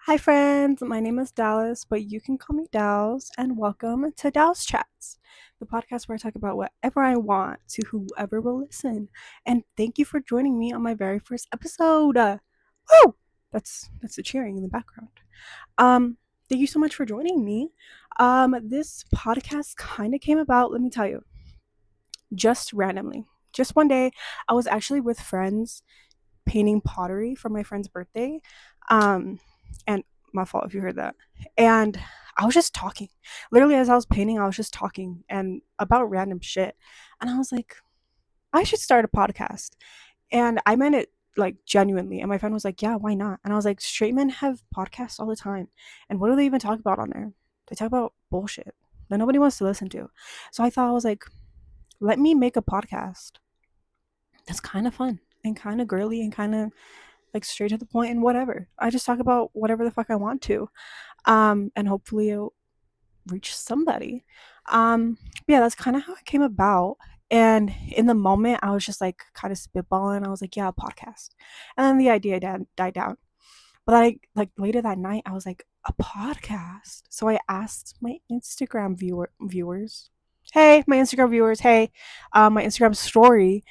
Hi, friends. My name is Dallas, but you can call me Dals, and welcome to Dals Chats, the podcast where I talk about whatever I want to whoever will listen. And thank you for joining me on my very first episode. Woo! That's the cheering in the background. Um, Thank you so much for joining me. This podcast kind of came about. Let me tell you, just randomly. Just one day, I was actually with friends painting pottery for my friend's birthday. And my fault if you heard that. And I was just talking. Literally, as I was painting, I was just talking and about random shit. And I was like, I should start a podcast. And I meant it like genuinely. And my friend was like, yeah, why not? And I was like, straight men have podcasts all the time. And what do they even talk about on there? They talk about bullshit that nobody wants to listen to. So I thought, I was like, let me make a podcast that's kind of fun and kind of girly and kind of like straight to the point and whatever. I just talk about whatever the fuck I want to. And hopefully it'll reach somebody. Yeah, that's kind of how it came about. And in the moment, I was just like kind of spitballing. I was like, yeah, a podcast. And then the idea died down. But like later that night, I was like, a podcast. So I asked my Instagram viewers, hey, my Instagram viewers, hey, my Instagram story,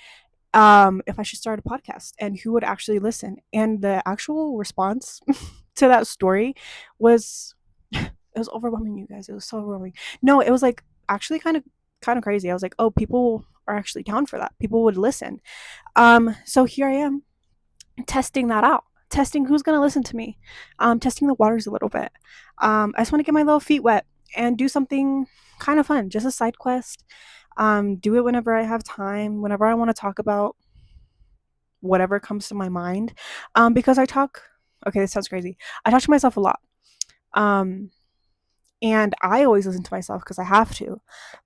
if I should start a podcast and who would actually listen. And the actual response to that story was it was overwhelming, you guys. It was so overwhelming. No, it was like actually kind of crazy. I was like, oh, people are actually down for that. People would listen. So here I am testing that out. Testing who's gonna listen to me. Testing the waters a little bit. I just want to get my little feet wet and do something kind of fun, just a side quest. Do it whenever I have time, whenever I want to talk about whatever comes to my mind. Because I talk, okay, this sounds crazy. I talk to myself a lot. Um, and I always listen to myself because I have to.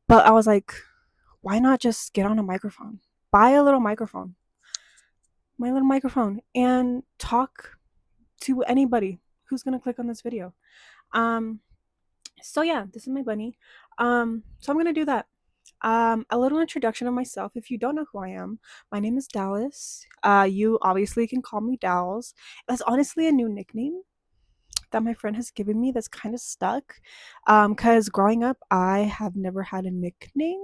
But I was like, why not just get on a microphone? Buy a little microphone, my little microphone, and talk to anybody who's gonna click on this video. Um, so yeah, this is my bunny. So I'm gonna do that. A little introduction of myself. If you don't know who I am, my name is Dallas. You obviously can call me Dals. That's honestly a new nickname that my friend has given me that's kind of stuck. Because growing up, I have never had a nickname.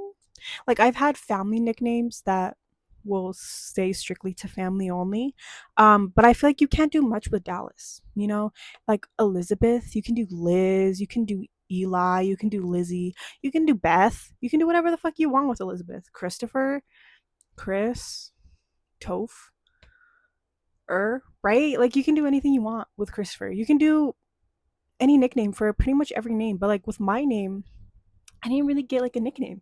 Like, I've had family nicknames that will stay strictly to family only. But I feel like you can't do much with Dallas, you know? Like Elizabeth, you can do Liz, you can do Eli, you can do Lizzie, you can do Beth, you can do whatever the fuck you want with Elizabeth. Christopher, Chris, Toph, right? Like, you can do anything you want with Christopher. You can do any nickname for pretty much every name, but like with my name, I didn't really get like a nickname.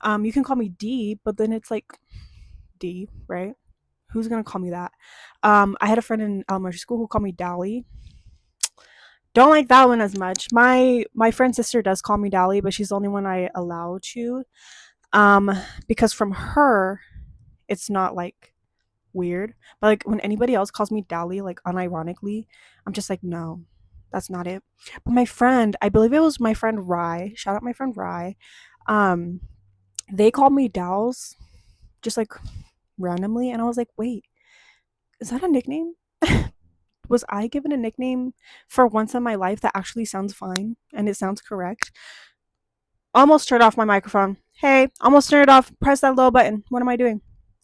You can call me D, but then it's like D, right? Who's gonna call me that? I had a friend in elementary school who called me Dally. Don't like that one as much. My friend's sister does call me Dally, but she's the only one I allow to. Um, because from her, it's not like weird. But like when anybody else calls me Dally, like unironically, I'm just like, no, that's not it. But my friend, I believe it was my friend Rye. Shout out my friend Rye. Um, they called me Dals just like randomly, and I was like, wait, is that a nickname? Was I given a nickname for once in my life that actually sounds fine and it sounds correct? Almost turned off my microphone. Hey, almost turned it off. Press that little button. What am I doing?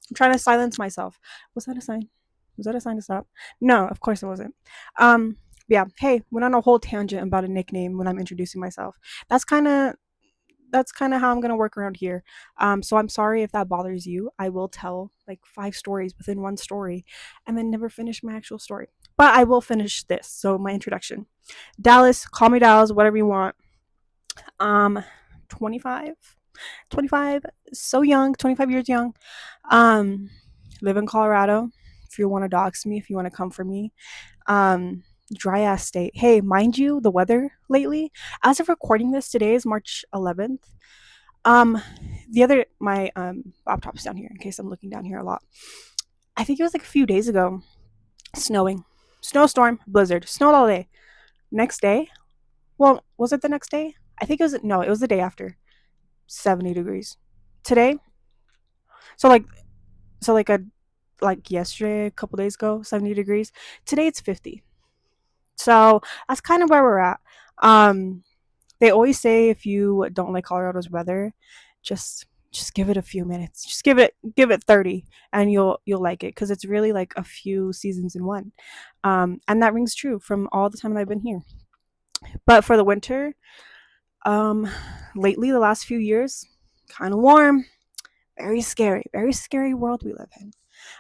I'm trying to silence myself. Was that a sign? Was that a sign to stop? No, of course it wasn't. Yeah. Hey, went on a whole tangent about a nickname when I'm introducing myself. That's kind of how I'm gonna work around here. So I'm sorry if that bothers you. I will tell like 5 stories within one story, and then never finish my actual story. But I will finish this. So my introduction. Dallas, call me Dallas, whatever you want. Um, 25, 25, so young, 25 years young. Um, Live in Colorado. If you want to dox me, if you want to come for me. Um, Dry ass state. Hey, mind you, the weather lately, as of recording this, today is March 11th. Um, the other, my laptop's down here in case I'm looking down here a lot. I think it was like a few days ago, snowing, snowstorm, blizzard, snowed all day. Next day, well, was it the next day? I think it was, no, it was the day after, 70 degrees. Today, so like, so like a, like yesterday, a couple days ago, 70 degrees. Today it's 50. So that's kind of where we're at. Um, they always say if you don't like Colorado's weather, just give it a few minutes. Just give it 30 and you'll like it because it's really like a few seasons in one. And that rings true from all the time that I've been here. But for the winter, um lately the last few years, kind of warm, very scary world we live in.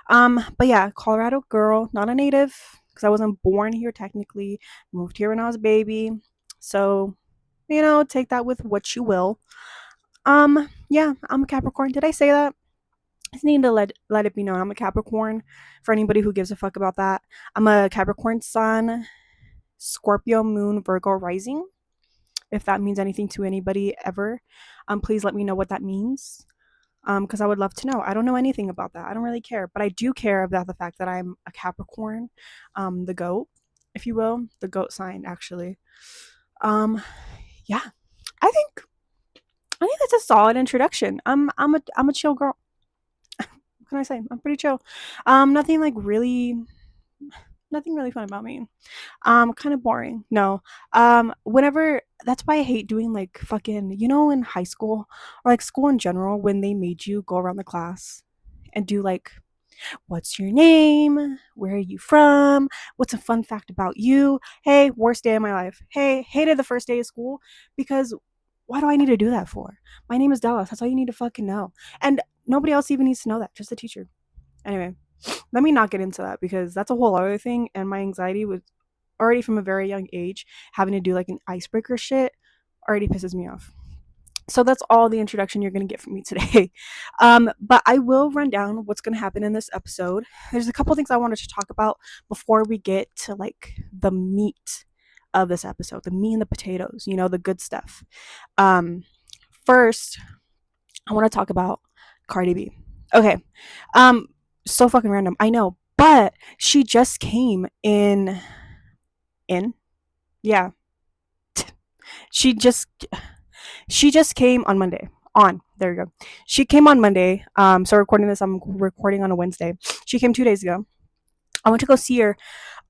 But yeah, Colorado girl, not a native because I wasn't born here technically. Moved here when I was a baby. So, take that with what you will. Yeah, I'm a Capricorn. Did I say that? I just need to let it be known. I'm a Capricorn for anybody who gives a fuck about that. I'm a Capricorn sun, Scorpio moon, Virgo rising. If that means anything to anybody ever, please let me know what that means. Because I would love to know. I don't know anything about that. I don't really care, but I do care about the fact that I'm a Capricorn, the goat, if you will, the goat sign actually. Um, yeah, I think that's a solid introduction. I'm a chill girl. What can I say? I'm pretty chill. Nothing like really, nothing really fun about me. Kind of boring. No. Whenever That's why I hate doing like fucking, in high school or like school in general when they made you go around the class and do like, what's your name? Where are you from? What's a fun fact about you? Hey, worst day of my life. Hey, hated the first day of school because why do I need to do that for? My name is Dallas. That's all you need to fucking know. And nobody else even needs to know that, just the teacher. Anyway, let me not get into that because that's a whole other thing. And my anxiety was already from a very young age, having to do like an icebreaker shit already pisses me off. So that's all the introduction you're going to get from me today. But I will run down what's going to happen in this episode. There's a couple things I wanted to talk about before we get to like the meat of this episode, the meat and the potatoes, the good stuff. Um, First, I want to talk about Cardi B. Okay. Um, so fucking random, I know, but she just came in. Yeah. She just came on Monday. On there you go. She came on Monday. So recording this, I'm recording on a Wednesday. She came 2 days ago. I went to go see her.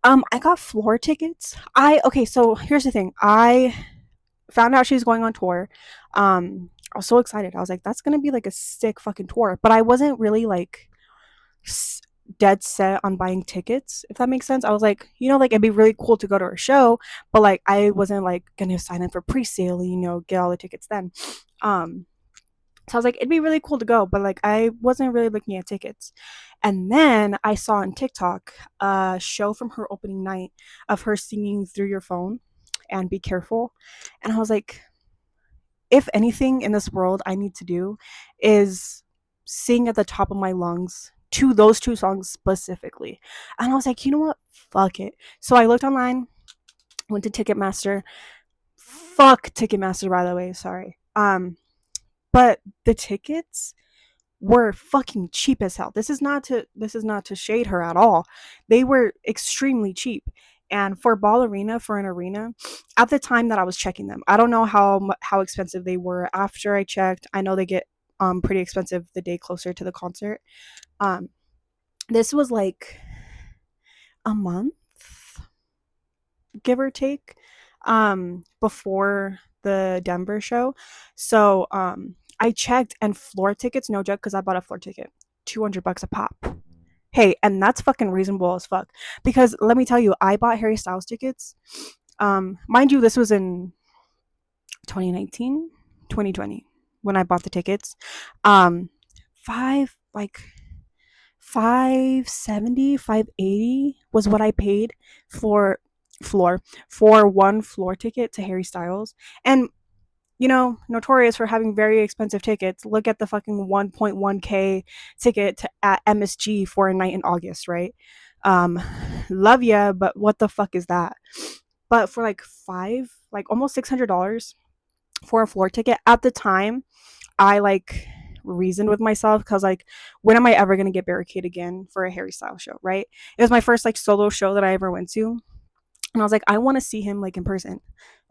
I got floor tickets. Okay. So here's the thing. I found out she's going on tour. I was so excited. I was like, that's gonna be like a sick fucking tour. But I wasn't really like dead set on buying tickets, if that makes sense. I was like, like it'd be really cool to go to her show, but like I wasn't like gonna sign up for pre-sale, get all the tickets then. So I was like, it'd be really cool to go, but like I wasn't really looking at tickets. And then I saw on TikTok a show from her opening night of her singing Through Your Phone and Be Careful. And I was like, if anything in this world I need to do is sing at the top of my lungs to those two songs specifically. And I was like, you know what? Fuck it. So I looked online, went to Ticketmaster. Fuck Ticketmaster, by the way. Sorry. But the tickets were fucking cheap as hell. This is not to shade her at all. They were extremely cheap. And for Ball Arena, for an arena, at the time that I was checking them, I don't know how expensive they were after I checked. I know they get pretty expensive the day closer to the concert. Um, this was like a month, give or take, before the Denver show. So I checked, and floor tickets, no joke, because I bought a floor ticket, $200 a pop. Hey, and that's fucking reasonable as fuck. Because let me tell you, I bought Harry Styles tickets. Mind you, this was in 2019, 2020 when I bought the tickets. Five like 570, 580 was what I paid for one floor ticket to Harry Styles. And notorious for having very expensive tickets. Look at the fucking 1.1K ticket at MSG for a night in August, right? Um, Love ya, but what the fuck is that? But for like almost $600 for a floor ticket at the time, I like reasoned with myself because like, when am I ever gonna get Barricade again for a Harry Styles show, right? It was my first like solo show that I ever went to. And I was like, I want to see him like in person.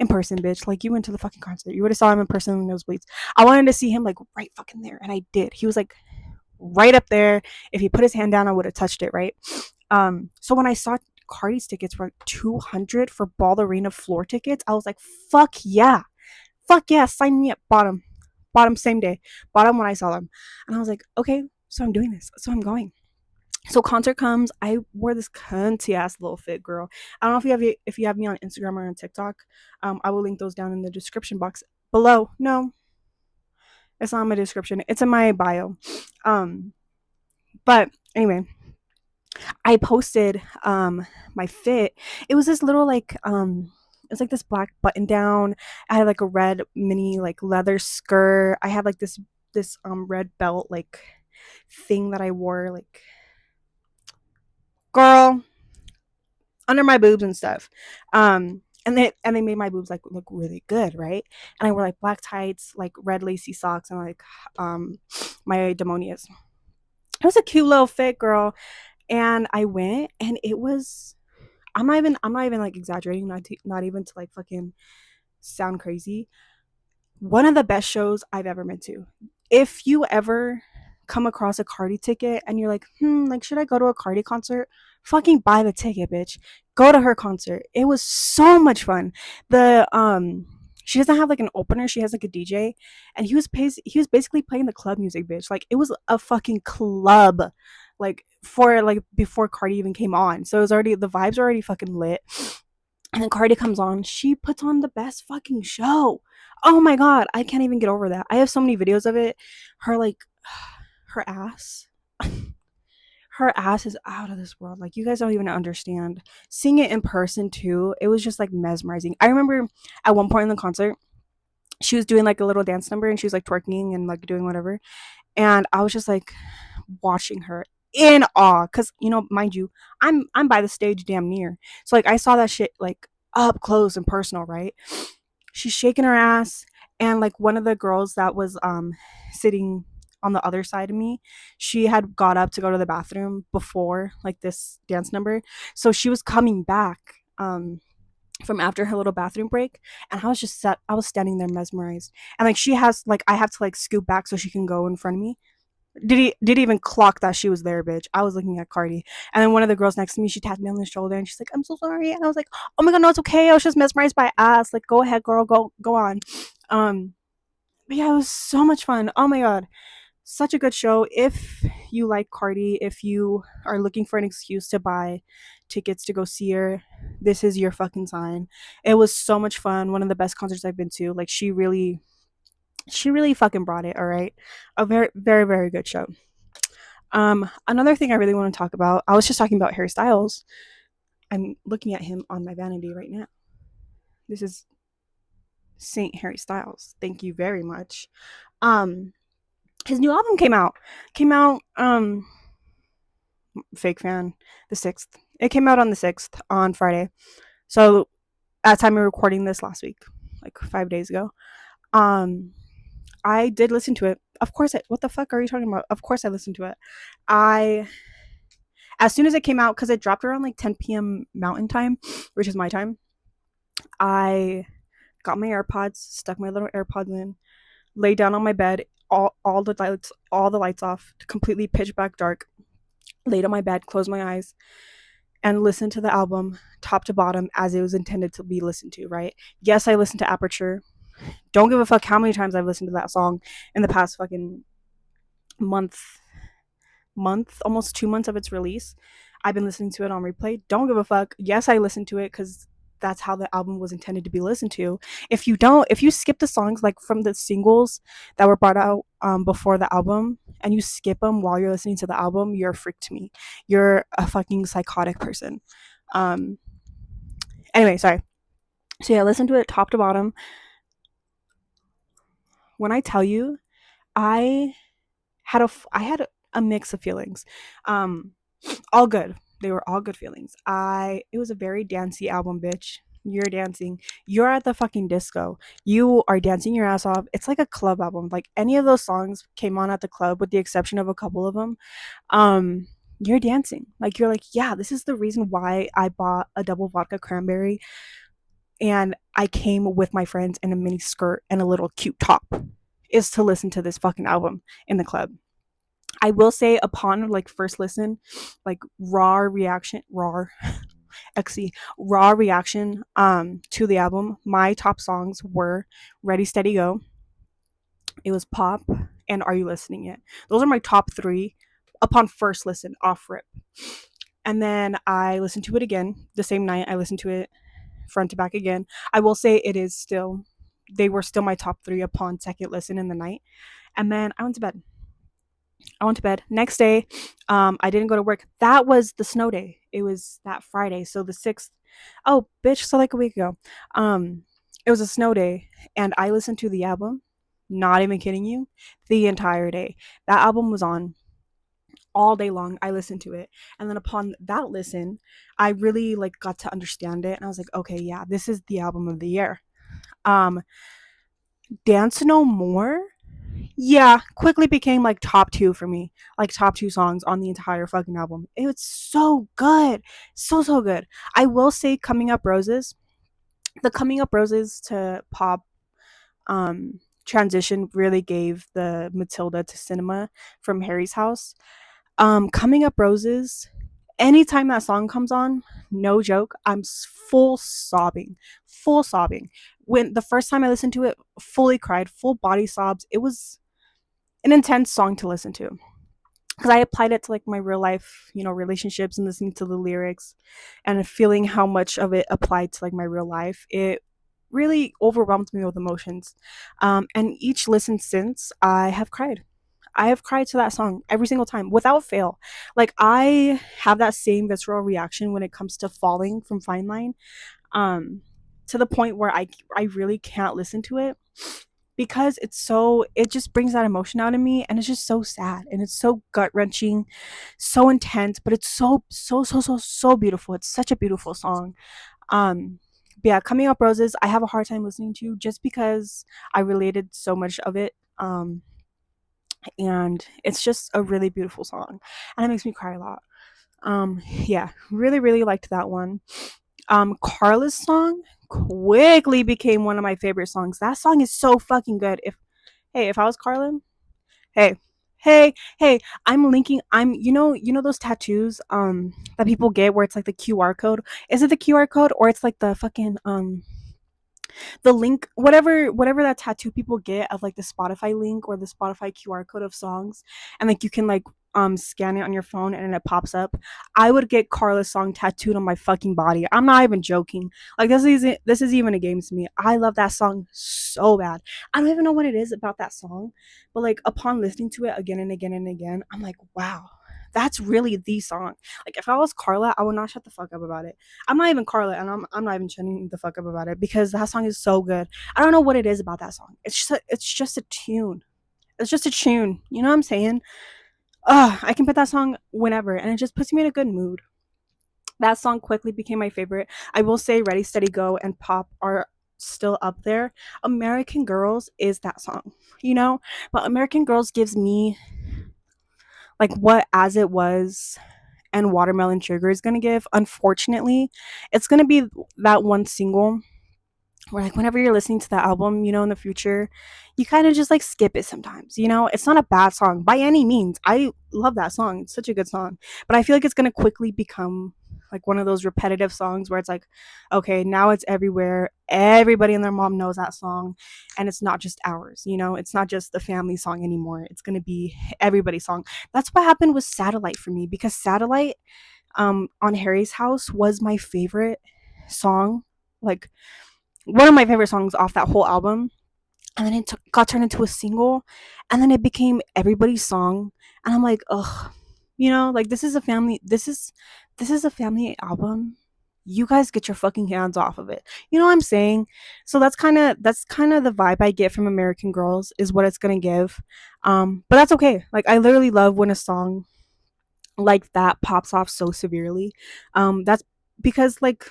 In person, bitch. Like, you went to the fucking concert. You would have saw him in person in the nosebleeds. I wanted to see him like right fucking there. And I did. He was like right up there. If he put his hand down, I would have touched it, right? So when I saw Cardi's tickets for like 200 for Ball Arena floor tickets. I was like, fuck yeah. Fuck yeah, sign me up. Bottom same day. Bottom when I saw them. And I was like, okay, so I'm doing this. So I'm going. So concert comes. I wore this cunty ass little fit, girl. I don't know if you have me on Instagram or on TikTok. I will link those down in the description box below. No, it's not in my description. It's in my bio. But anyway, I posted my fit. It was this little like it's like this black button down. I had like a red mini like leather skirt. I had like this red belt like thing that I wore like girl under my boobs and stuff. And they made my boobs like look really good, right? And I wore like black tights, like red lacy socks, and like my demonias. It was a cute little fit, girl. And I went, and it was. I'm not even like exaggerating. Not even to like fucking sound crazy. One of the best shows I've ever been to. If you ever come across a Cardi ticket and you're like, like should I go to a Cardi concert? Fucking buy the ticket, bitch. Go to her concert. It was so much fun. The she doesn't have like an opener. She has like a DJ, and he was basically playing the club music, bitch. Like it was a fucking club, like for like before Cardi even came on. So it was already the vibes were already fucking lit. And then Cardi comes on. She puts on the best fucking show. Oh my god, I can't even get over that. I have so many videos of it. Her like her ass. Her ass is out of this world. Like you guys don't even understand. Seeing it in person too, it was just like mesmerizing. I remember at one point in the concert, she was doing like a little dance number and she was like twerking and like doing whatever. And I was just like watching her in awe because mind you, I'm by the stage damn near, so like I saw that shit like up close and personal, right? She's shaking her ass, and like one of the girls that was sitting on the other side of me, she had got up to go to the bathroom before like this dance number, so she was coming back from after her little bathroom break, and I was standing there mesmerized, and like she has like I have to like scoot back so she can go in front of me. Did even clock that she was there, bitch. I was looking at Cardi, and then one of the girls next to me, she tapped me on the shoulder, and she's like, "I'm so sorry," and I was like, "Oh my god, no, it's okay. I was just mesmerized by ass. Like, go ahead, girl, go on." Um, but yeah, it was so much fun. Oh my god, such a good show. If you like Cardi, if you are looking for an excuse to buy tickets to go see her, this is your fucking sign. It was so much fun. One of the best concerts I've been to. Like, she really fucking brought it. All right, a very very very good show. Another thing I really want to talk about, I was just talking about Harry Styles. I'm looking at him on my vanity right now. This is Saint Harry Styles. Thank you very much. Um, his new album came out fake fan, the 6th. It came out on the 6th on Friday. So at the time of recording this last week, like 5 days ago. Um, I did listen to it. Of course, what the fuck are you talking about? Of course I listened to it. I As soon as it came out, because it dropped around like 10 p.m. Mountain Time, which is my time, I got my AirPods, stuck my little AirPods in, lay down on my bed, all the lights off, completely pitch black dark, laid on my bed, closed my eyes, and listened to the album top to bottom as it was intended to be listened to, right? Yes, I listened to Aperture. Don't give a fuck how many times I've listened to that song in the past fucking month, almost 2 months of its release. I've been listening to it on replay. Don't give a fuck. Yes, I listened to it because that's how the album was intended to be listened to. If you skip the songs like from the singles that were brought out before the album, and you skip them while you're listening to the album, you're a freak to me. You're a fucking psychotic person. Um. Anyway, sorry. So yeah, listen to it top to bottom. When I tell you, I I had a mix of feelings. Um, all good. They were all good feelings. It was a very dancey album, bitch. You're dancing. You're at the fucking disco. You are dancing your ass off. It's like a club album. Like any of those songs came on at the club with the exception of a couple of them. Um you're dancing. Like you're like, yeah, this is the reason why I bought a double vodka cranberry and I came with my friends in a mini skirt and a little cute top is to listen to this fucking album in the club. I will say upon like first listen, like raw reaction, raw. XC raw reaction to the album. My top songs were Ready Steady Go, it was Pop, and Are You Listening Yet? Those are my top three upon first listen off rip. And then I listened to it again the same night. I listened to it front to back again. I will say it is still, they were still my top three upon second listen in the night. And then I went to bed. I went to bed. Next day, I didn't go to work. That was the snow day. It was that Friday. So the 6th. Oh, bitch. So like a week ago. It was a snow day. And I listened to the album. Not even kidding you. The entire day. That album was on all day long. I listened to it. And then upon that listen, I really like got to understand it. And I was like, okay, yeah, this is the album of the year. Um, Dance No More, yeah, quickly became like top two for me, like top two songs on the entire fucking album. It was so good, so good. I will say, Coming Up Roses, the Coming Up Roses to Pop transition really gave the Matilda to Cinema from Harry's House. Coming Up Roses, anytime that song comes on, no joke, I'm full sobbing. When the first time I listened to it, fully cried, full body sobs. It was an intense song to listen to because I applied it to like my real life, relationships and listening to the lyrics and feeling how much of it applied to like my real life. It really overwhelmed me with emotions. And each listen since, I have cried. I have cried to that song every single time without fail. Like I have that same visceral reaction when it comes to Falling from Fine Line, um, to the point where I really can't listen to it because it just brings that emotion out of me, and it's just so sad and it's so gut wrenching, so intense, but it's so beautiful. It's such a beautiful song. Um, but yeah, Coming Up Roses, I have a hard time listening to just because I related so much of it. And it's just a really beautiful song, and it makes me cry a lot. Yeah, really liked that one. Carla's song quickly became one of my favorite songs. That song is so fucking good. If I was Carla, hey, hey, I'm linking. I'm those tattoos that people get where it's like the QR code. Is it the QR code or it's like the fucking the link, whatever that tattoo people get of like the Spotify link or the Spotify QR code of songs, and like you can like scan it on your phone and it pops up. I would get Carla's song tattooed on my fucking body. I'm not even joking. Like this is even a game to me. I love that song so bad. I don't even know what it is about that song, but like upon listening to it again and again and again, I'm like, wow, that's really the song. Like if I was Carla, I would not shut the fuck up about it. I'm not even Carla, and I'm not even shutting the fuck up about it because that song is so good. I don't know what it is about that song. It's just a tune. It's just a tune. You know what I'm saying? I can put that song whenever, and it just puts me in a good mood. That song quickly became my favorite. I will say, Ready Steady Go and Pop are still up there. American Girls is that song, but American Girls gives me like what As It Was and Watermelon Sugar is going to give. Unfortunately, it's going to be that one single where like whenever you're listening to the album, in the future, you kind of just like skip it sometimes. It's not a bad song by any means. I love that song. It's such a good song. But I feel like it's going to quickly become like one of those repetitive songs where it's like, okay, now it's everywhere. Everybody and their mom knows that song, and it's not just ours. It's not just the family song anymore. It's going to be everybody's song. That's what happened with Satellite for me, because Satellite on Harry's House was my favorite song, like one of my favorite songs off that whole album. And then it got turned into a single, and then it became everybody's song. And I'm like, ugh, like this is a family album. You guys get your fucking hands off of it. You know what I'm saying? So that's kind of the vibe I get from American Girls, is what it's gonna give. But that's okay. Like I literally love when a song like that pops off so severely. That's because like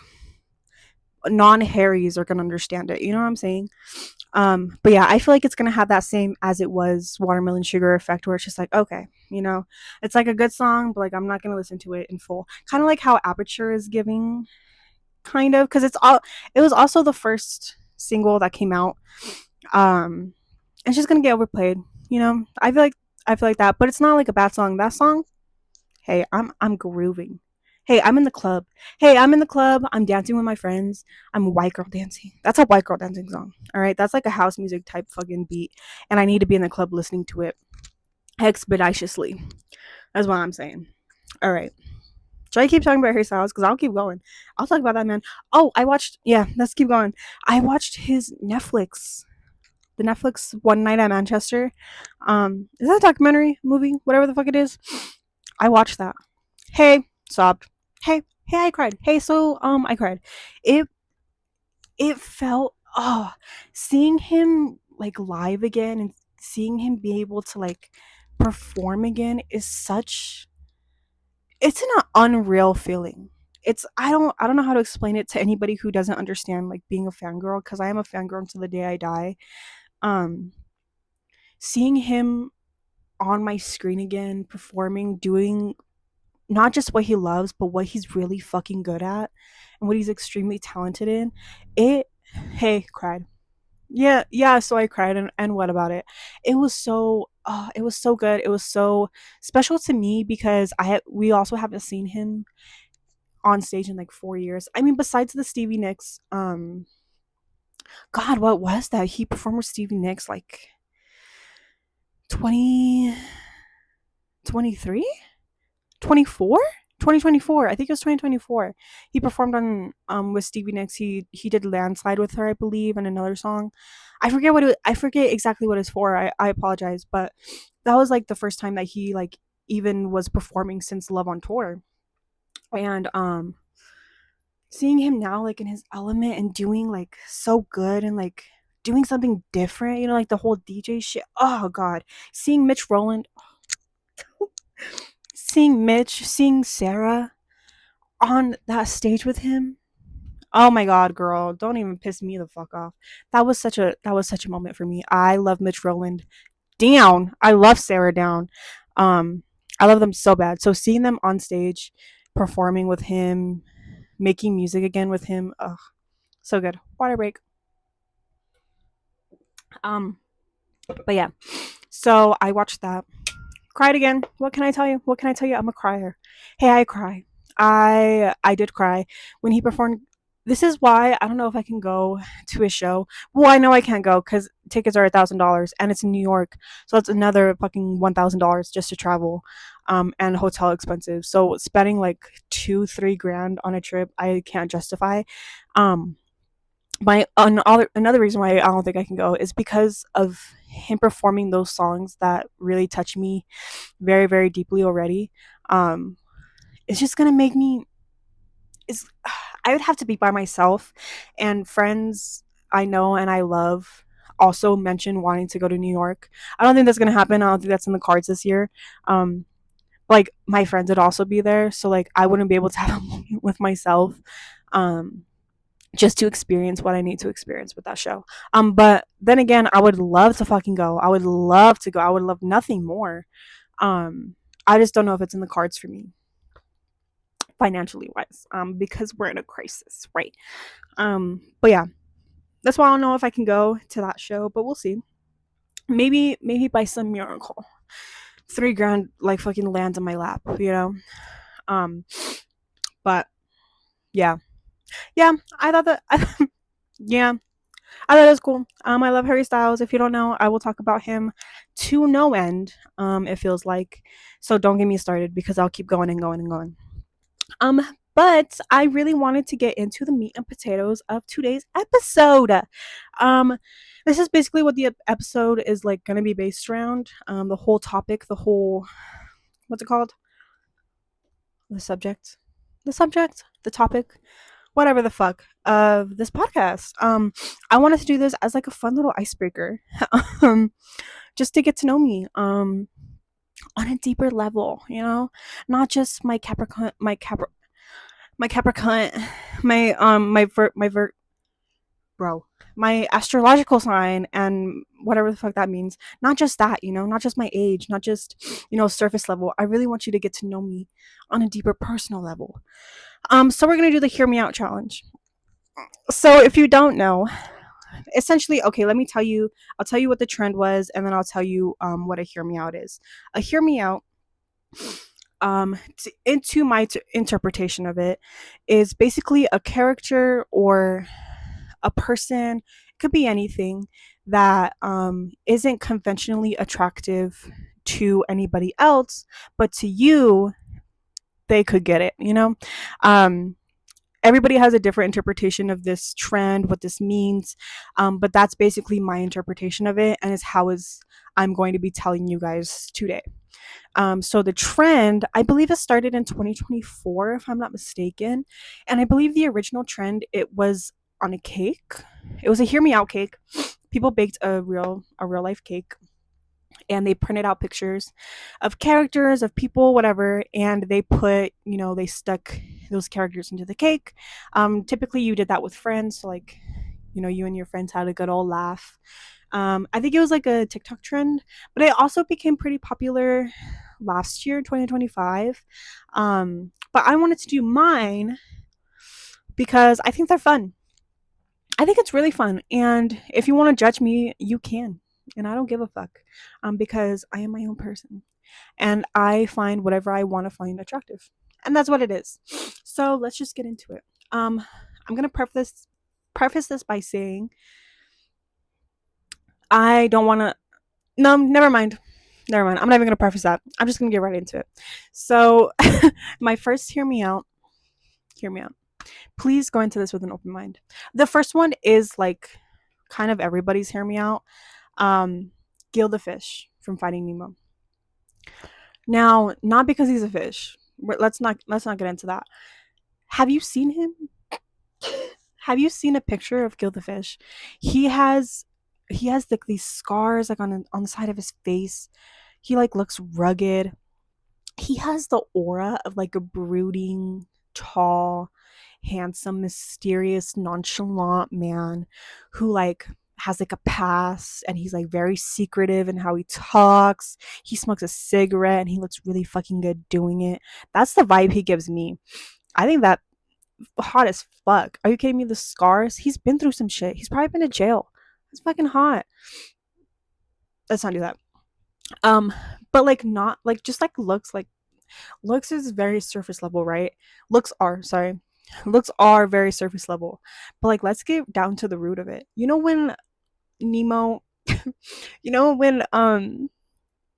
non-Harrys are gonna understand it. You know what I'm saying? But yeah, I feel like it's gonna have that same As It Was Watermelon Sugar effect, where it's just like, okay, it's like a good song, but like I'm not gonna listen to it in full. Kind of like how Aperture is giving, kind of, because it was also the first single that came out. It's just gonna get overplayed. I feel like that, but it's not like a bad song. That song, hey, I'm grooving. Hey, I'm in the club. Hey, I'm in the club. I'm dancing with my friends. I'm white girl dancing. That's a white girl dancing song. All right. That's like a house music type fucking beat. And I need to be in the club listening to it expeditiously. That's what I'm saying. All right. Should I keep talking about Harry Styles? Because I'll keep going. I'll talk about that man. Oh, I watched. Yeah, let's keep going. I watched his Netflix. The Netflix One Night at Manchester. Is that a documentary movie? Whatever the fuck it is. I watched that. Hey, sobbed. Hey, I cried. Hey, so I cried. It it felt seeing him like live again and seeing him be able to like perform again is such it's an unreal feeling. It's I don't know how to explain it to anybody who doesn't understand like being a fangirl because I am a fangirl until the day I die. Um Seeing him on my screen again performing, doing not just what he loves, but what he's really fucking good at and what he's extremely talented in. It Hey, cried. Yeah, so I cried and what about it? It was so good. It was so special to me because we also haven't seen him on stage in like 4 years. I mean, besides the Stevie Nicks, God, what was that? He performed with Stevie Nicks like 2023, 24, 2024. I think it was 2024. He performed on with Stevie Nicks. He did Landslide with her, I believe, and another song. I forget exactly what it's for. I apologize, but that was like the first time that he like even was performing since Love on Tour. And seeing him now like in his element and doing like so good and like doing something different, you know, like the whole DJ shit. Oh god. Seeing Mitch Rowland, seeing Sarah on that stage with him. Oh my god, girl, don't even piss me the fuck off. That was such a moment for me. I love Mitch Rowland down. I love Sarah down. Um I love them so bad. So seeing them on stage performing with him, making music again with him, ugh, so good. Water break. Um but yeah. So I watched that. Cried again. What can I tell you? What can I tell you? I'm a crier. Hey, I cry. I did cry when he performed. This is why I don't know if I can go to his show. Well, I know I can't go because tickets are $1,000 and it's in New York, so it's another fucking $1,000 just to travel, and hotel expenses. So spending like 2-3 grand on a trip, I can't justify. Um, another reason why I don't think I can go is because of him performing those songs that really touch me very very deeply already. um it's just gonna make me it's I would have to be by myself, and friends I know and I love also mention wanting to go to New York. I don't think that's gonna happen. I don't think that's in the cards this year. Like my friends would also be there, so like I wouldn't be able to have a moment with myself, um just to experience what I need to experience with that show. But then again, I would love to fucking go. I would love to go. I would love nothing more. Um, I just don't know if it's in the cards for me financially wise. Because we're in a crisis, right? But yeah, that's why I don't know if I can go to that show, but we'll see. Maybe by some miracle, 3 grand like fucking lands in my lap, you know. Um, but yeah, yeah. I thought that. Yeah, I thought it was cool. I love Harry Styles. If you don't know, I will talk about him to no end. It feels like. So don't get me started because I'll keep going and going and going. Um, but I really wanted to get into the meat and potatoes of today's episode. Um, this is basically what the episode is like gonna be based around. The whole topic, the whole what's it called? The subject, the topic, whatever the fuck of this podcast. I wanted to do this as like a fun little icebreaker, um, just to get to know me, on a deeper level. You know, not just my Capricorn, bro, my astrological sign and whatever the fuck that means. Not just that, you know, not just my age, not just, you know, surface level. I really want you to get to know me on a deeper personal level. So we're gonna do the hear me out challenge. So if you don't know, essentially, okay, let me tell you. I'll tell you what the trend was, and then I'll tell you what a hear me out is. A hear me out into my interpretation of it, is basically a character or a person, it could be anything that isn't conventionally attractive to anybody else, but to you, they could get it, you know? Um, Everybody has a different interpretation of this trend, what this means, but that's basically my interpretation of it, and is how is I'm going to be telling you guys today. So the trend, I believe it started in 2024, if I'm not mistaken. And I believe the original trend, it was on a cake. It was a hear me out cake. People baked a real life cake, and they printed out pictures of characters, of people, whatever, and they put, they stuck those characters into the cake. Typically you did that with friends, so like, you and your friends had a good old laugh. I think it was like a TikTok trend, but it also became pretty popular last year, 2025. But I wanted to do mine because I think they're fun. I think it's really fun. And if you want to judge me, you can. And I don't give a fuck, because I am my own person. And I find whatever I want to find attractive. And that's what it is. So let's just get into it. I'm going to preface this by saying I don't want to. No, never mind. Never mind. I'm not even going to preface that. I'm just going to get right into it. So, my first hear me out. Please go into this with an open mind. The first one is like kind of everybody's hear me out. Gil the fish from Finding Nemo. Now, not because he's a fish. Let's not get into that. Have you seen him? Have you seen a picture of Gil the fish? He has like these scars like on the side of his face. He like looks rugged. He has the aura of like a brooding, tall, handsome, mysterious, nonchalant man who like has like a past, and he's like very secretive in how he talks. He smokes a cigarette and he looks really fucking good doing it. That's the vibe he gives me. I think that hot as fuck. Are you kidding me? The scars? He's been through some shit. He's probably been to jail. It's fucking hot. Let's not do that. Um, but like not like just like looks is very surface level, right? Looks are very surface level. But like let's get down to the root of it. You know when Nemo when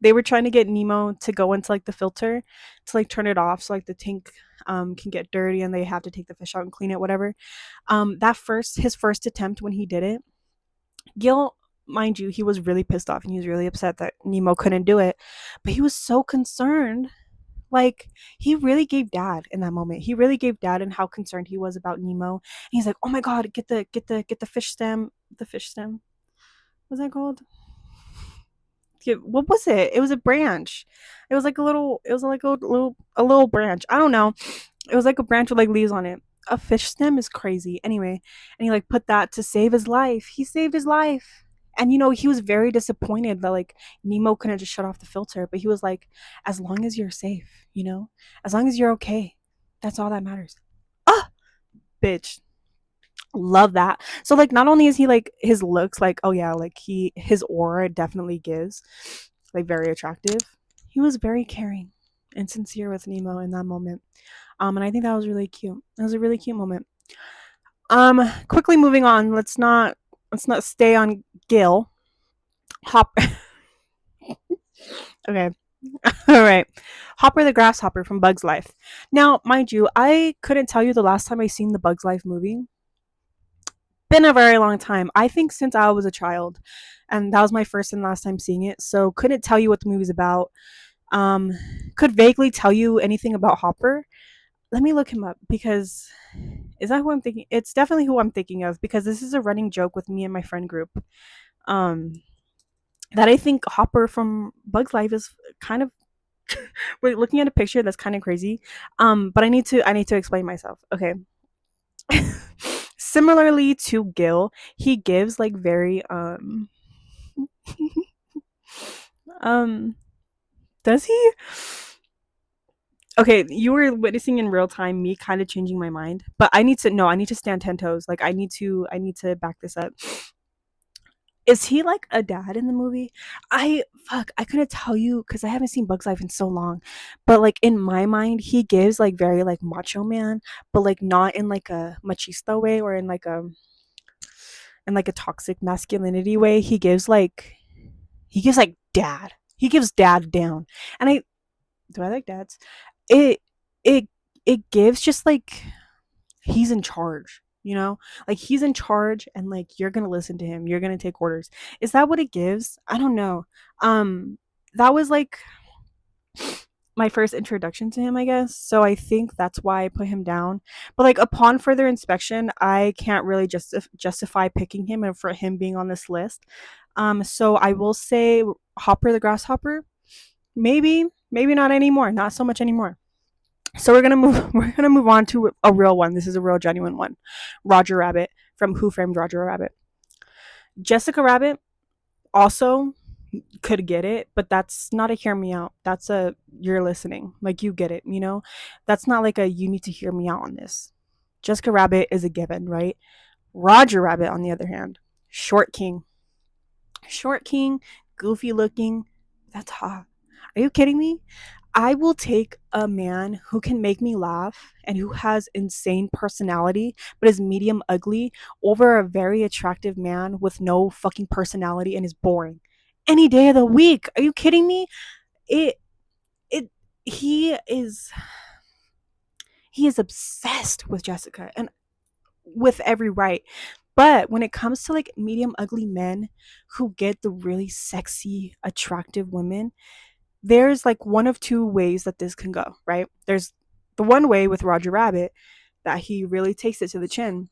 they were trying to get Nemo to go into like the filter to like turn it off so like the tank can get dirty and they have to take the fish out and clean it, whatever. That first his first attempt when he did it, Gil, mind you, he was really pissed off and he was really upset that Nemo couldn't do it. But he was so concerned. Like he really gave dad in that moment. He really gave dad and how concerned he was about Nemo. And he's like, "Oh my god, get the fish stem, the fish stem. What's that called? What was it? It was a branch. It was like a little. It was like a little branch. I don't know. It was like a branch with like leaves on it. A fish stem is crazy. Anyway, and he like put that to save his life. He saved his life. And he was very disappointed that like Nemo couldn't just shut off the filter, but he was like, as long as you're safe, as long as you're okay, that's all that matters. Ah, bitch, love that. So like, not only is he like his looks like, oh yeah, like his aura definitely gives like very attractive. He was very caring and sincere with Nemo in that moment. And I think that was really cute. It was a really cute moment. Quickly moving on. Let's not stay on Gil. Hop. Okay. All right. Hopper the Grasshopper from Bug's Life. Now, mind you, I couldn't tell you the last time I seen the Bug's Life movie. Been a very long time. I think since I was a child, and that was my first and last time seeing it. So couldn't tell you what the movie's about. Um, could vaguely tell you anything about Hopper. Let me look him up because is that who I'm thinking? It's definitely who I'm thinking of because this is a running joke with me and my friend group. Um, that I think Hopper from Bug's Life is kind of. We're looking at a picture that's kind of crazy. But I need to explain myself. Okay. Similarly to Gil, he gives like very um does he? Okay, you were witnessing in real time me kind of changing my mind, but I need to stand 10 toes. Like I need to back this up. Is he like a dad in the movie? I couldn't tell you because I haven't seen Bugs Life in so long. But like in my mind, he gives like very like macho man, but like not in like a machista way or in like a toxic masculinity way. He gives like dad. He gives dad down. And I do I like dads? It it it gives just like he's in charge, you know? Like he's in charge and like you're going to listen to him. You're going to take orders. Is that what it gives? I don't know. Um that was like my first introduction to him, I guess. So I think that's why I put him down. But like upon further inspection, I can't really justify picking him and for him being on this list. So I will say Hopper the Grasshopper. Maybe, maybe not anymore. Not so much anymore. So we're gonna move. We're gonna move on to a real one. This is a real genuine one. Roger Rabbit from Who Framed Roger Rabbit. Jessica Rabbit also could get it, but that's not a hear me out. That's a you're listening. Like you get it, you know? That's not like a you need to hear me out on this. Jessica Rabbit is a given, right? Roger Rabbit, on the other hand, short king. Short king, goofy looking. That's hot. Are you kidding me? I will take a man who can make me laugh and who has insane personality but is medium ugly over a very attractive man with no fucking personality and is boring. Any day of the week. Are you kidding me? It it he is he is obsessed with Jessica and with every right. But when it comes to like medium ugly men who get the really sexy, attractive women, there's like one of two ways that this can go, right? There's the one way with Roger Rabbit that he really takes it to the chin.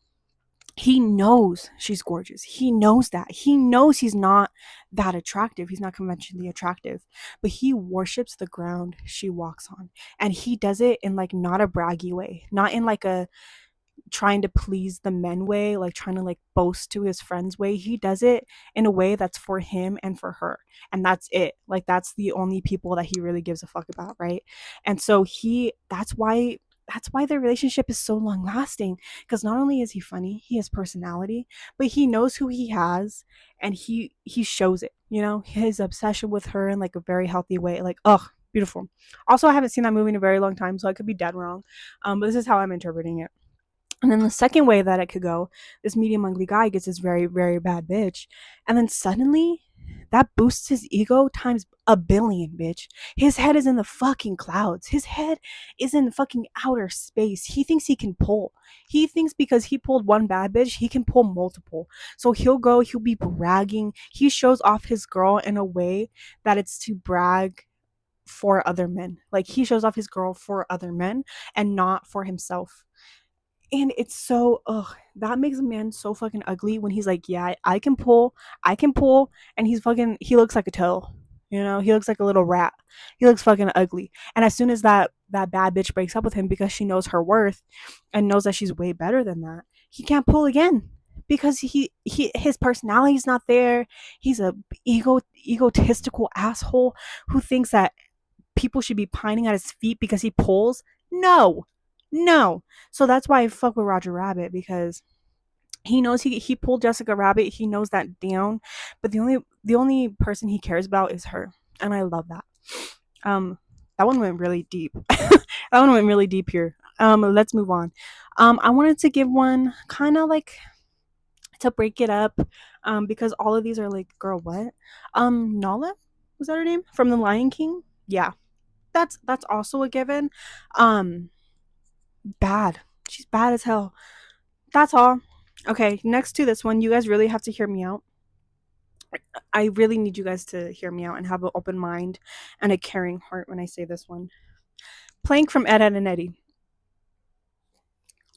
He knows she's gorgeous. He knows that. He knows he's not that attractive. He's not conventionally attractive, but he worships the ground she walks on. And he does it in like not a braggy way, not in like a trying to please the men way, like trying to like boast to his friends way. He does it in a way that's for him and for her. And that's it. Like that's the only people that he really gives a fuck about, right? And so that's why their relationship is so long lasting because not only is he funny, he has personality, but he knows who he has and he shows it, you know, his obsession with her in like a very healthy way. Like, ugh, beautiful. Also, I haven't seen that movie in a very long time, so I could be dead wrong. But this is how I'm interpreting it. And then the second way that it could go, this medium ugly guy gets this very, very bad bitch. And then suddenly that boosts his ego times a billion, bitch. His head is in the fucking clouds. His head is in fucking outer space. He thinks he can pull. He thinks because he pulled one bad bitch, he can pull multiple. So he'll be bragging. He shows off his girl in a way that it's to brag for other men. Like he shows off his girl for other men and not for himself. And it's so that makes a man so fucking ugly when he's like, yeah, I can pull, and he looks like a toe, you know, he looks like a little rat, he looks fucking ugly. And as soon as that bad bitch breaks up with him because she knows her worth and knows that she's way better than that, he can't pull again because his personality's not there. He's a egotistical asshole who thinks that people should be pining at his feet because he pulls. No, no. So that's why I fuck with Roger Rabbit because he knows he pulled Jessica Rabbit. He knows that down, but the only person he cares about is her, and I love that. Um, that one went really deep. That one went really deep here. Let's move on. I wanted to give one kind of like to break it up, because all of these are like, girl, what? Nala, was that her name from The Lion King? Yeah, that's also a given. Um, bad. She's bad as hell. That's all. Okay, next to this one, you guys really have to hear me out. I really need you guys to hear me out and have an open mind and a caring heart when I say this one. Plank from Ed, Ed and Eddie.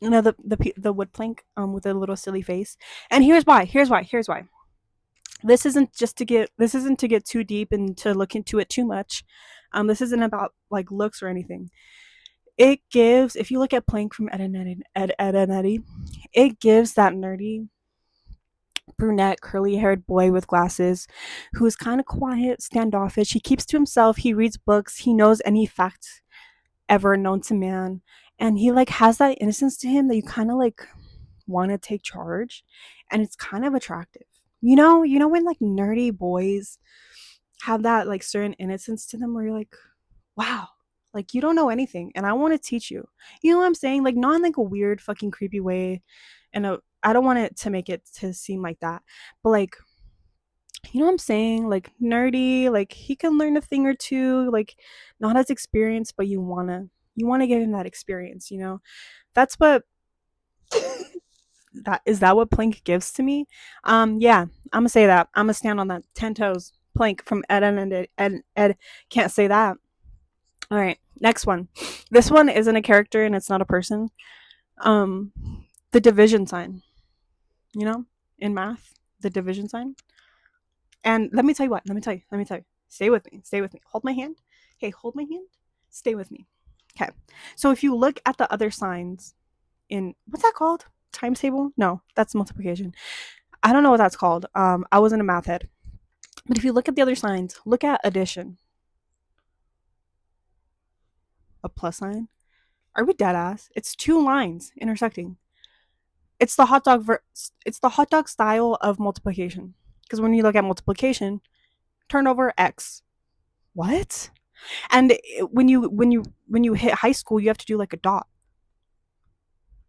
You know the wood plank with a little silly face. And here's why. Here's why. This isn't to get too deep and to look into it too much. This isn't about like looks or anything. It gives, if you look at Plank from Ed, Ed and Eddie, it gives that nerdy brunette curly haired boy with glasses who is kind of quiet, standoffish. He keeps to himself, he reads books, he knows any fact ever known to man, and he like has that innocence to him that you kind of like want to take charge, and it's kind of attractive. You know when like nerdy boys have that like certain innocence to them where you're like, wow, like you don't know anything and I want to teach you. You know what I'm saying? Like not in like a weird fucking creepy way. And I don't want it to make it to seem like that. But like, you know what I'm saying? Like nerdy, like he can learn a thing or two, like not as experienced, but you wanna give him that experience, you know? That's what that what Plank gives to me? Yeah, I'm gonna say that. I'm gonna stand on that 10 toes. Plank from Ed and Ed can't say that. All right, next one. This one isn't a character and it's not a person. Um, the division sign. You know, in math, the division sign. And let me tell you what. Let me tell you. Let me tell you. Stay with me. Stay with me. Hold my hand. Hey, hold my hand. Stay with me. Okay. So if you look at the other signs in what's that called? Times table? No, that's multiplication. I don't know what that's called. I wasn't a math head. But if you look at the other signs, look at addition. A plus sign. Are we dead ass? It's two lines intersecting. It's the it's the hot dog style of multiplication. Because when you look at multiplication, turn over x. What? And when you hit high school, you have to do like a dot.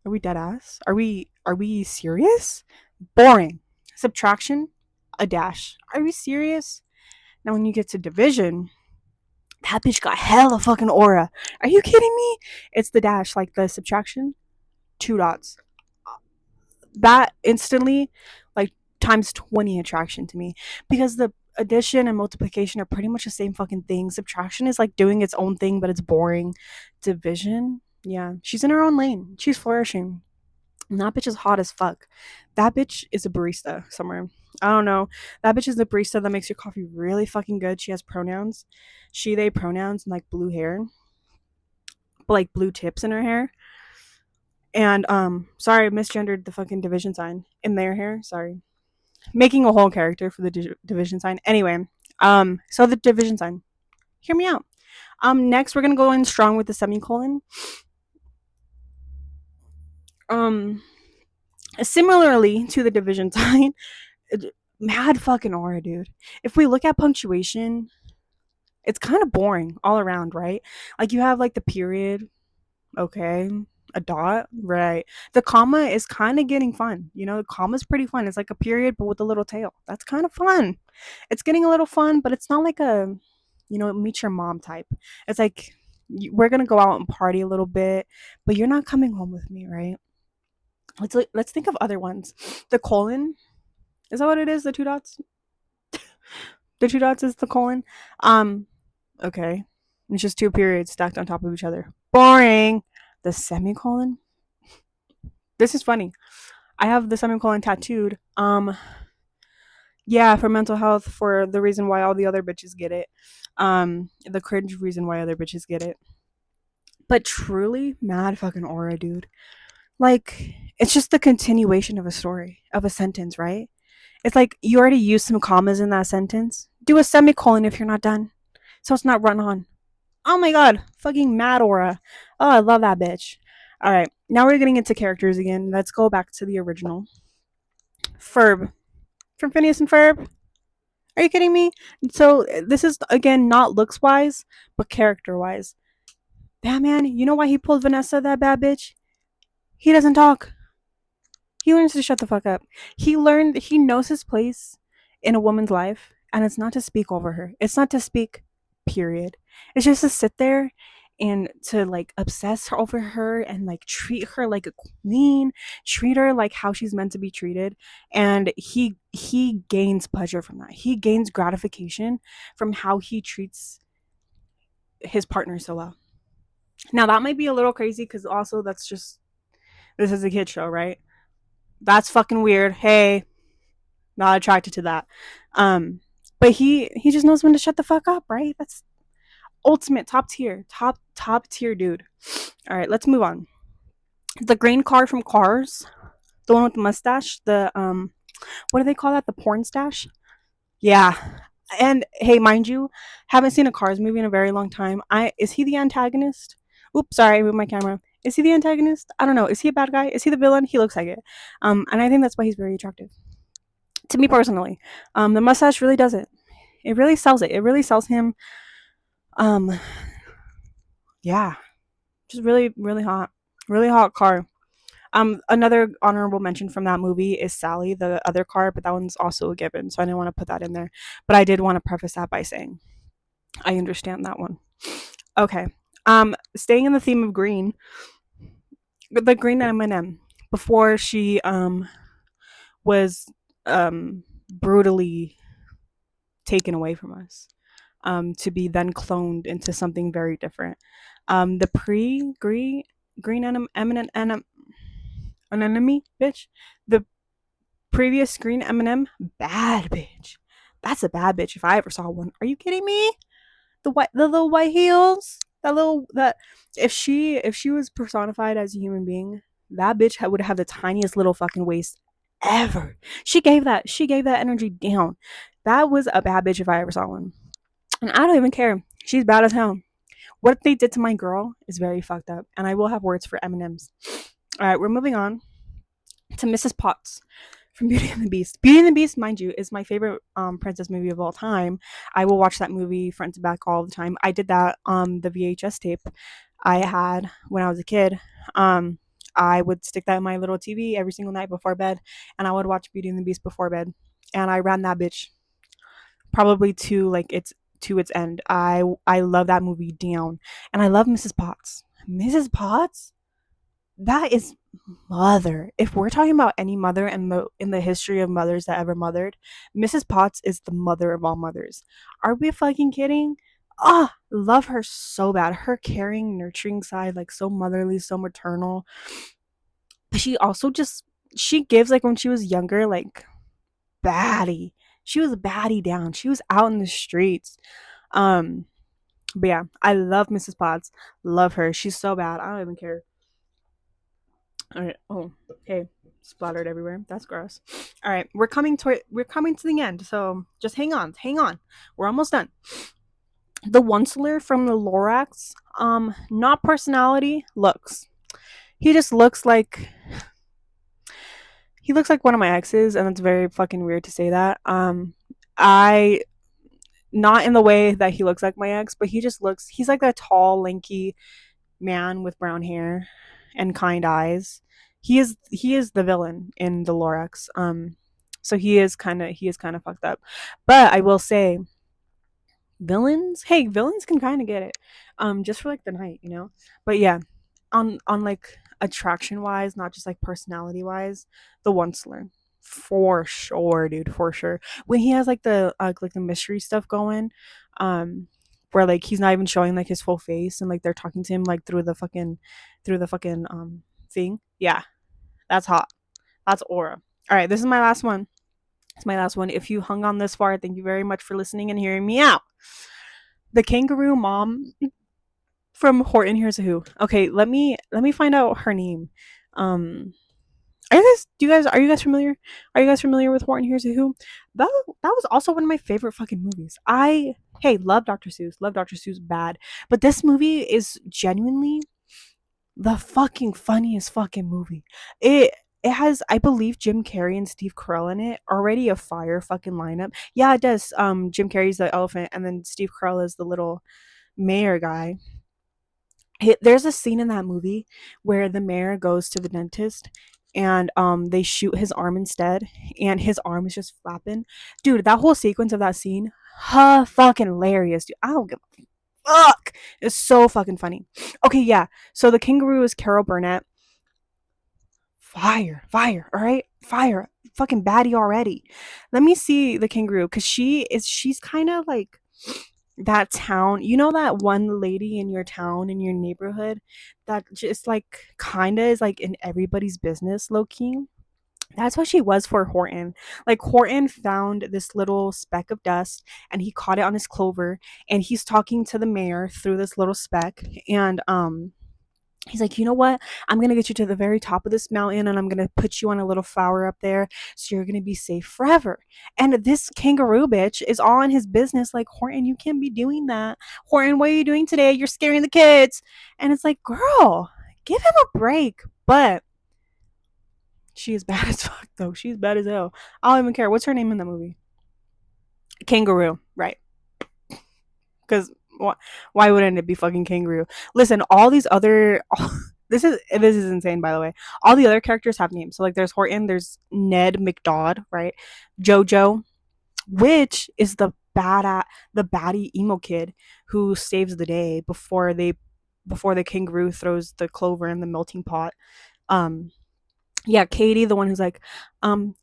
Are we dead ass? Are we serious? Boring. Subtraction, a dash. Are we serious? Now when you get to division, that bitch got hella fucking aura. Are you kidding me? It's the dash, like the subtraction, two dots. That instantly, like times 20 attraction to me because the addition and multiplication are pretty much the same fucking thing. Subtraction is like doing its own thing, but it's boring. Division, yeah, she's in her own lane. She's flourishing. And that bitch is hot as fuck. That bitch is a barista somewhere. I don't know. That bitch is a barista that makes your coffee really fucking good. She has pronouns, she, they pronouns, and like blue hair, but like blue tips in her hair. And sorry, I misgendered the fucking division sign in their hair. Sorry, making a whole character for the division sign. Anyway, so the division sign. Hear me out. Next we're gonna go in strong with the semicolon. Um, Similarly to the division sign, mad fucking aura, dude. If we look at punctuation, it's kind of boring all around, right? Like you have like the period, okay, a dot, right? The comma is kind of getting fun. You know, the comma's pretty fun. It's like a period, but with a little tail. That's kind of fun. It's getting a little fun, but it's not like a, meet your mom type. It's like we're gonna go out and party a little bit, but you're not coming home with me, right? Let's think of other ones. The colon, is that what it is? The two dots. The two dots is the colon. Um, okay, it's just two periods stacked on top of each other. Boring. The semicolon. This is funny. I have the semicolon tattooed. Yeah, for mental health, for the reason why all the other bitches get it. The cringe reason why other bitches get it. But truly, mad fucking aura, dude. Like, it's just the continuation of a story, of a sentence, right? It's like you already used some commas in that sentence. Do a semicolon if you're not done. So it's not run on. Oh my god, fucking mad aura. Oh, I love that bitch. Alright, now we're getting into characters again. Let's go back to the original. Ferb. From Phineas and Ferb. Are you kidding me? So this is again not looks wise, but character wise. Batman, you know why he pulled Vanessa, that bad bitch? He doesn't talk. He learns to shut the fuck up. He knows his place in a woman's life, and it's not to speak over her. It's not to speak, period. It's just to sit there and to like obsess over her and like treat her like a queen, treat her like how she's meant to be treated. And he gains pleasure from that. He gains gratification from how he treats his partner so well. Now that might be a little crazy because also this is a kid show, right? That's fucking weird. Hey, not attracted to that. Um, but he just knows when to shut the fuck up, right? That's ultimate top tier, top tier dude. All right, let's move on. The green car from Cars, the one with the mustache, the what do they call that? The porn stash. Yeah. And hey, mind you, haven't seen a Cars movie in a very long time. I Is he the antagonist? Oops, sorry, I moved my camera. Is he the antagonist? I don't know. Is he a bad guy? Is he the villain? He looks like it. And I think that's why he's very attractive. To me personally, the mustache really does it. It really sells it. It really sells him. Um, yeah, just really, really hot car. Another honorable mention from that movie is Sally, the other car, but that one's also a given, so I didn't want to put that in there. But I did want to preface that by saying I understand that one. Okay. Staying in the theme of green, the green M&M before she was brutally taken away from us, to be then cloned into something very different. The pre green enemy bitch, the previous green M&M, bad bitch. That's a bad bitch if I ever saw one. Are you kidding me? The little white heels, that if she was personified as a human being, that bitch would have the tiniest little fucking waist ever. She gave that energy down. That was a bad bitch if I ever saw one. And I don't even care. She's bad as hell. What they did to my girl is very fucked up, and I will have words for M&Ms. All right, we're moving on to Mrs. Potts from Beauty and the Beast. Beauty and the Beast, mind you, is my favorite princess movie of all time. I will watch that movie front to back all the time. I did that on the VHS tape I had when I was a kid. I would stick that in my little TV every single night before bed, and I would watch Beauty and the Beast before bed. And I ran that bitch probably to its end. I love that movie down, and I love Mrs. Potts. Mrs. Potts, that is mother. If we're talking about any mother in the history of mothers that ever mothered, Mrs. Potts is the mother of all mothers. Are we fucking kidding? Ah, love her so bad. Her caring, nurturing side, like so motherly, so maternal. But she also just she gives like when she was younger, like baddie. She was a baddie down. She was out in the streets. Um, but yeah, I love Mrs. Potts. Love her. She's so bad. I don't even care. All right. Oh, okay. Splattered everywhere. That's gross. All right, we're coming to the end. So just hang on, hang on. We're almost done. The Onceler from the Lorax, not personality, looks. He just looks like one of my exes, and it's very fucking weird to say that. I not in the way that he looks like my ex, but he's like that tall, lanky man with brown hair and kind eyes. He is the villain in the Lorax. So he is kind of fucked up. But I will say villains can kind of get it. Just for like the night, you know. But yeah, on like attraction wise, not just like personality wise, the Onceler. For sure, dude, for sure. When he has like the mystery stuff going, um where like he's not even showing like his full face and like they're talking to him like through the fucking thing. Yeah, that's hot. That's aura. All right, this is my last one. It's my last one. If you hung on this far, thank you very much for listening and hearing me out. The kangaroo mom from Horton Hears a Who. Okay, let me find out her name. Um are you guys familiar? Are you guys familiar with Horton Hears a Who? That was also one of my favorite fucking movies. I hey, love Dr. Seuss. Love Dr. Seuss bad. But this movie is genuinely the fucking funniest fucking movie. It has, I believe, Jim Carrey and Steve Carell in it. Already a fire fucking lineup. Yeah, it does. Jim Carrey's the elephant, and then Steve Carell is the little mayor guy. There's a scene in that movie where the mayor goes to the dentist and they shoot his arm instead, and his arm is just flapping. Dude, that whole sequence of that scene, fucking hilarious, dude. I don't give a fuck. It's so fucking funny. Okay, yeah. So the kangaroo is Carol Burnett. Fire, all right? Fire. Fucking baddie already. Let me see the kangaroo, because she's kind of like that town, you know, that one lady in your town, in your neighborhood, that just like kind of is like in everybody's business, low key. That's what she was for Horton. Like Horton found this little speck of dust and he caught it on his clover, and he's talking to the mayor through this little speck. And he's like, you know what? I'm going to get you to the very top of this mountain and I'm going to put you on a little flower up there so you're going to be safe forever. And this kangaroo bitch is all in his business like, Horton, you can't be doing that. Horton, what are you doing today? You're scaring the kids. And it's like, girl, give him a break. But She is bad as fuck though. She's bad as hell. I don't even care. What's her name in the movie? Kangaroo, right? Because why wouldn't it be fucking Kangaroo? Listen, all these other this is insane, by the way. All the other characters have names. So like, there's Horton, there's Ned McDodd, right? Jojo, which is the baddie emo kid who saves the day before the kangaroo throws the clover in the melting pot. Um, yeah, Katie, the one who's like,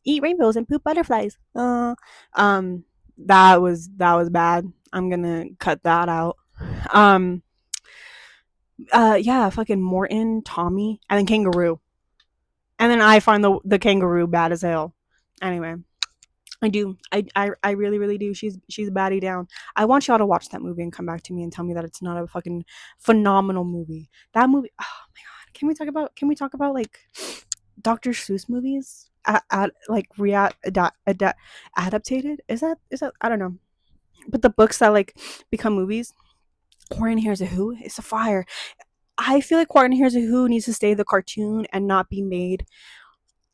eat rainbows and poop butterflies. Um, that was bad. I'm gonna cut that out. Um, yeah, fucking Morton, Tommy, and then Kangaroo, and then I find the kangaroo bad as hell. Anyway, I do. I really, really do. She's a baddie down. I want y'all to watch that movie and come back to me and tell me that it's not a fucking phenomenal movie. That movie. Oh my god. Can we talk about like Dr. Seuss movies? Like adapted? Is that I don't know. But the books that like become movies. Corin Hears a Who. It's a fire. I feel like Corin Hears a Who needs to stay the cartoon and not be made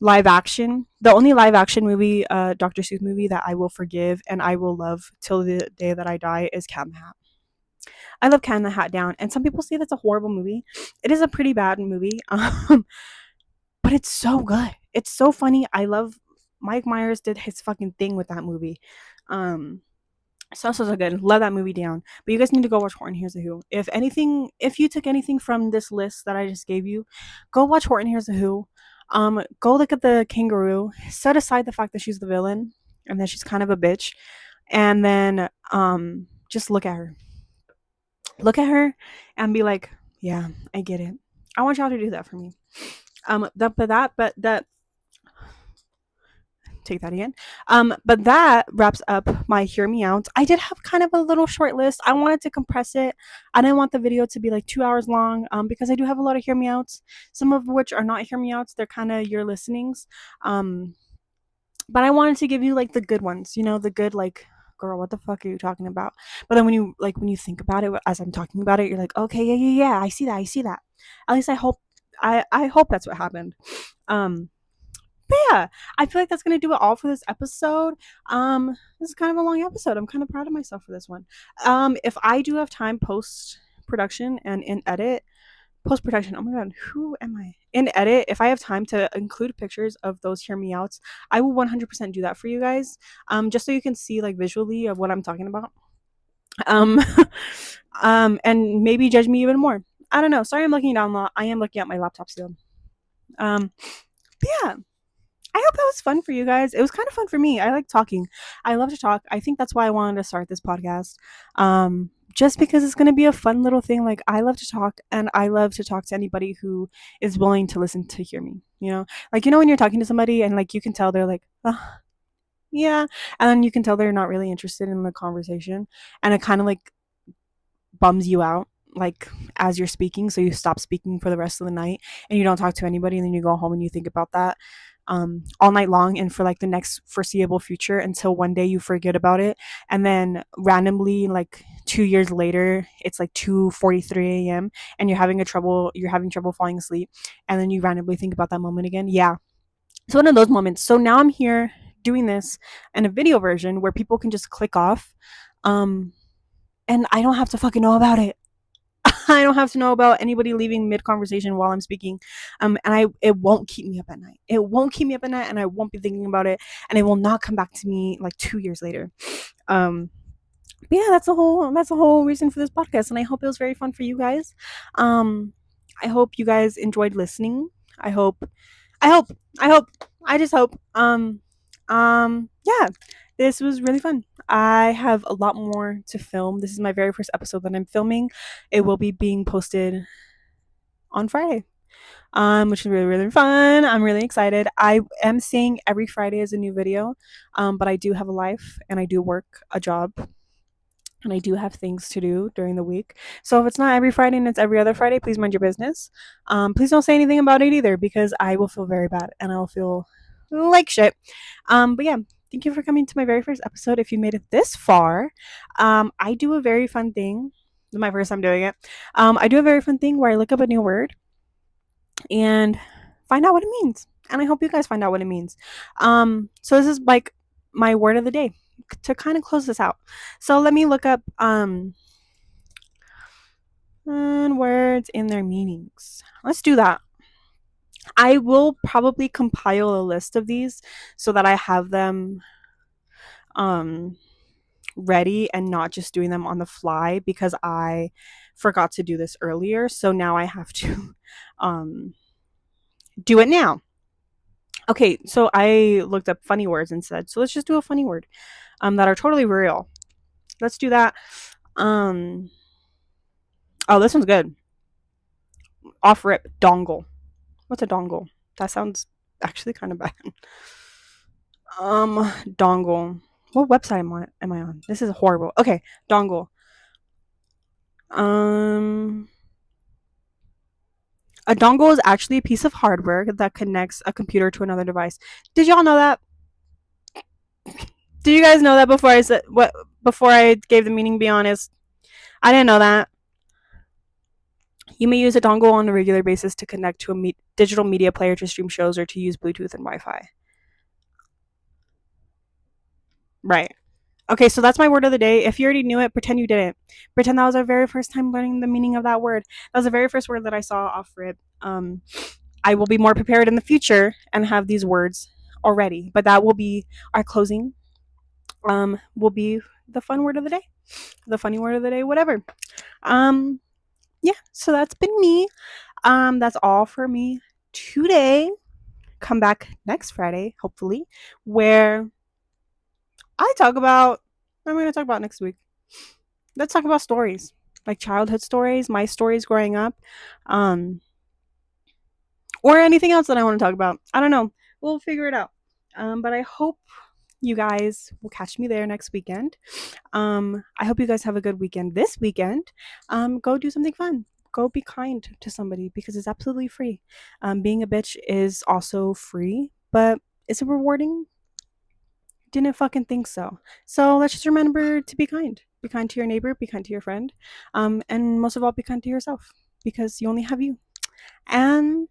live action. The only live action movie, Dr. Seuss movie that I will forgive and I will love till the day that I die is Cat in the Hat. I love Cat in the Hat down, and some people say that's a horrible movie. It is a pretty bad movie, but it's so good. It's so funny. I love Mike Myers did his fucking thing with that movie. Um, so good. Love that movie down. But you guys need to go watch Horton Hears a Who. If anything, if you took anything from this list that I just gave you, go watch Horton Hears a Who. Go look at the kangaroo. Set aside the fact that she's the villain and that she's kind of a bitch, and then just look at her. Look at her and be like, yeah, I get it. I want y'all to do that for me. But that take that again. But that wraps up my hear me out. I did have kind of a little short list. I wanted to compress it. I didn't want the video to be like 2 hours long. Because I do have a lot of hear me outs, some of which are not hear me outs. They're kind of your listenings. But I wanted to give you like the good ones, the good like, girl, what the fuck are you talking about? But then when you think about it as I'm talking about it, you're like, okay, yeah, I see that. At least I hope that's what happened. But yeah, I feel like that's gonna do it all for this episode. This is kind of a long episode. I'm kind of proud of myself for this one. If I do have time post production and in edit, post production. Oh my god, who am I? In edit, if I have time to include pictures of those hear me outs, I will 100% do that for you guys. Just so you can see like visually of what I'm talking about. Um, and maybe judge me even more. I don't know. Sorry, I'm looking down a lot. I am looking at my laptop still. But yeah. I hope that was fun for you guys. It was kind of fun for me. I like talking. I love to talk. I think that's why I wanted to start this podcast. Just because it's going to be a fun little thing. Like, I love to talk, and I love to talk to anybody who is willing to listen to hear me. Like, when you're talking to somebody and like you can tell they're like, oh, yeah, and then you can tell they're not really interested in the conversation, and it kind of like bums you out like as you're speaking, so you stop speaking for the rest of the night and you don't talk to anybody, and then you go home and you think about that all night long and for like the next foreseeable future until one day you forget about it, and then randomly like 2 years later it's like 2:43 a.m. and you're having trouble falling asleep, and then you randomly think about that moment again. Yeah, it's one of those moments. So now I'm here doing this in a video version where people can just click off, and I don't have to fucking know about it. I don't have to know about anybody leaving mid conversation while I'm speaking. And it won't keep me up at night. It won't keep me up at night, and I won't be thinking about it, and it will not come back to me like 2 years later. But yeah, that's the whole reason for this podcast, and I hope it was very fun for you guys. I hope you guys enjoyed listening. I hope. I hope. I hope. I just hope. Yeah, this was really fun. I have a lot more to film. This is my very first episode that I'm filming. It will be being posted on Friday, which is really, really fun. I'm really excited. I am saying every Friday is a new video, but I do have a life and I do work a job and I do have things to do during the week. So if it's not every Friday and it's every other Friday, please mind your business. Please don't say anything about it either, because I will feel very bad and I'll feel like shit. But yeah, thank you for coming to my very first episode. If you made it this far, I do a very fun thing. This is my first time doing it. I do a very fun thing where I look up a new word and find out what it means. and I hope you guys find out what it means. So this is like my word of the day to kind of close this out. So let me look up words and their meanings. Let's do that. I will probably compile a list of these so that I have them um ready and not just doing them on the fly because I forgot to do this earlier. So now I have to do it now. Okay, so I looked up funny words instead. So let's just do a funny word that are totally real. Let's do that. Oh, this one's good. Off rip, dongle. What's a dongle? That sounds actually kind of bad. Dongle. What website am I on? This is horrible. Okay, dongle. Um, a dongle is actually a piece of hardware that connects a computer to another device. Did y'all know that? Did you guys know that before I said what? Before I gave the meaning? Be honest, I didn't know that. You may use a dongle on a regular basis to connect to a digital media player to stream shows or to use Bluetooth and Wi-Fi. Right. Okay, so that's my word of the day. If you already knew it, pretend you didn't. Pretend that was our very first time learning the meaning of that word. That was the very first word that I saw off rip. I will be more prepared in the future and have these words already. But that will be our closing. Will be the fun word of the day, the funny word of the day, whatever. Yeah. So that's been me. That's all for me today. Come back next Friday, hopefully, where I talk about. What am I going to talk about next week? Let's talk about stories, like childhood stories, my stories growing up, um, or anything else that I want to talk about. I don't know. We'll figure it out. But I hope you guys will catch me there next weekend. I hope you guys have a good weekend this weekend. Go do something fun. Go be kind to somebody because it's absolutely free. Being a bitch is also free, but is it rewarding? Didn't fucking think so. So let's just remember to be kind. Be kind to your neighbor, be kind to your friend, and most of all, be kind to yourself because you only have you. And